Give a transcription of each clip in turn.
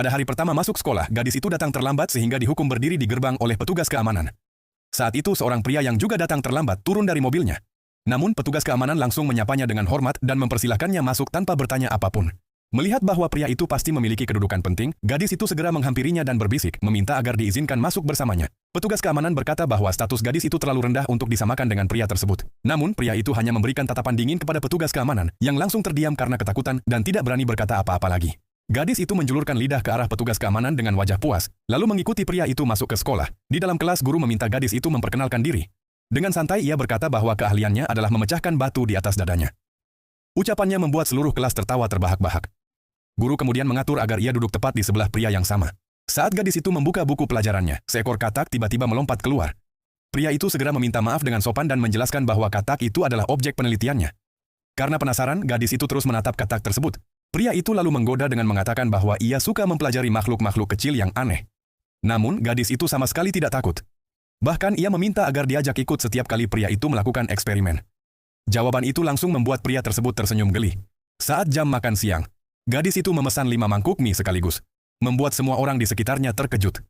Pada hari pertama masuk sekolah, gadis itu datang terlambat sehingga dihukum berdiri di gerbang oleh petugas keamanan. Saat itu seorang pria yang juga datang terlambat turun dari mobilnya. Namun petugas keamanan langsung menyapanya dengan hormat dan mempersilahkannya masuk tanpa bertanya apapun. Melihat bahwa pria itu pasti memiliki kedudukan penting, gadis itu segera menghampirinya dan berbisik, meminta agar diizinkan masuk bersamanya. Petugas keamanan berkata bahwa status gadis itu terlalu rendah untuk disamakan dengan pria tersebut. Namun, pria itu hanya memberikan tatapan dingin kepada petugas keamanan, yang langsung terdiam karena ketakutan dan tidak berani berkata apa-apa lagi. Gadis itu menjulurkan lidah ke arah petugas keamanan dengan wajah puas, lalu mengikuti pria itu masuk ke sekolah. Di dalam kelas, guru meminta gadis itu memperkenalkan diri. Dengan santai ia berkata bahwa keahliannya adalah memecahkan batu di atas dadanya. Ucapannya membuat seluruh kelas tertawa terbahak-bahak. Guru kemudian mengatur agar ia duduk tepat di sebelah pria yang sama. Saat gadis itu membuka buku pelajarannya, seekor katak tiba-tiba melompat keluar. Pria itu segera meminta maaf dengan sopan dan menjelaskan bahwa katak itu adalah objek penelitiannya. Karena penasaran, gadis itu terus menatap katak tersebut. Pria itu lalu menggoda dengan mengatakan bahwa ia suka mempelajari makhluk-makhluk kecil yang aneh. Namun, gadis itu sama sekali tidak takut. Bahkan ia meminta agar diajak ikut setiap kali pria itu melakukan eksperimen. Jawaban itu langsung membuat pria tersebut tersenyum geli. Saat jam makan siang, gadis itu memesan 5 mangkuk mie sekaligus, membuat semua orang di sekitarnya terkejut.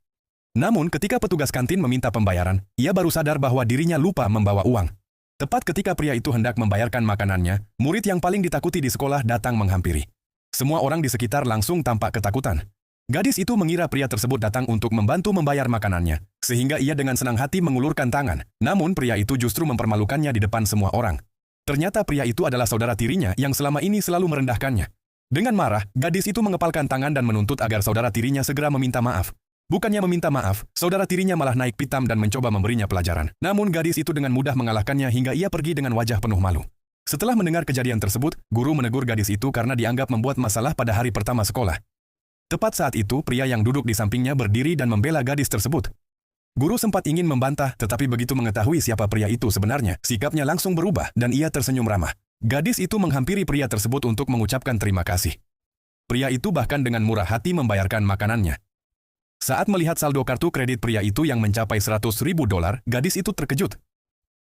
Namun ketika petugas kantin meminta pembayaran, ia baru sadar bahwa dirinya lupa membawa uang. Tepat ketika pria itu hendak membayarkan makanannya, murid yang paling ditakuti di sekolah datang menghampiri. Semua orang di sekitar langsung tampak ketakutan. Gadis itu mengira pria tersebut datang untuk membantu membayar makanannya, sehingga ia dengan senang hati mengulurkan tangan. Namun pria itu justru mempermalukannya di depan semua orang. Ternyata pria itu adalah saudara tirinya yang selama ini selalu merendahkannya. Dengan marah, gadis itu mengepalkan tangan dan menuntut agar saudara tirinya segera meminta maaf. Bukannya meminta maaf, saudara tirinya malah naik pitam dan mencoba memberinya pelajaran. Namun gadis itu dengan mudah mengalahkannya hingga ia pergi dengan wajah penuh malu. Setelah mendengar kejadian tersebut, guru menegur gadis itu karena dianggap membuat masalah pada hari pertama sekolah. Tepat saat itu, pria yang duduk di sampingnya berdiri dan membela gadis tersebut. Guru sempat ingin membantah, tetapi begitu mengetahui siapa pria itu sebenarnya, sikapnya langsung berubah dan ia tersenyum ramah. Gadis itu menghampiri pria tersebut untuk mengucapkan terima kasih. Pria itu bahkan dengan murah hati membayarkan makanannya. Saat melihat saldo kartu kredit pria itu yang mencapai $100.000, gadis itu terkejut.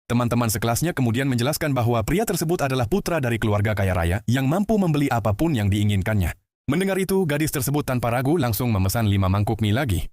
Teman-teman sekelasnya kemudian menjelaskan bahwa pria tersebut adalah putra dari keluarga kaya raya yang mampu membeli apapun yang diinginkannya. Mendengar itu, gadis tersebut tanpa ragu langsung memesan 5 mangkuk mie lagi.